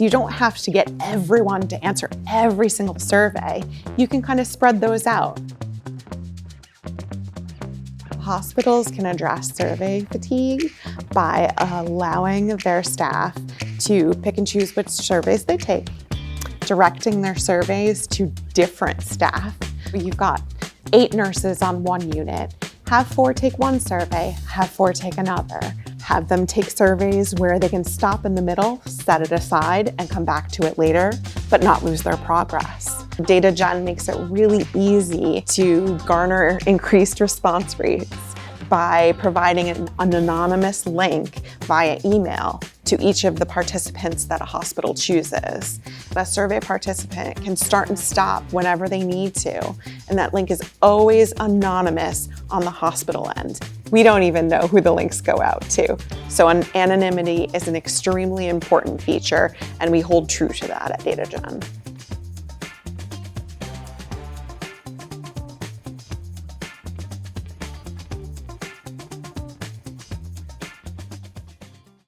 You don't have to get everyone to answer every single survey. You can kind of spread those out. Hospitals can address survey fatigue by allowing their staff to pick and choose which surveys they take, directing their surveys to different staff. You've got 8 nurses on one unit. Have 4 take one survey, have 4 take another. Have them take surveys where they can stop in the middle, set it aside, and come back to it later, but not lose their progress. DataGen makes it really easy to garner increased response rates by providing an anonymous link via email to each of the participants that a hospital chooses. A survey participant can start and stop whenever they need to, and that link is always anonymous on the hospital end. We don't even know who the links go out to. So anonymity is an extremely important feature, and we hold true to that at DataGen.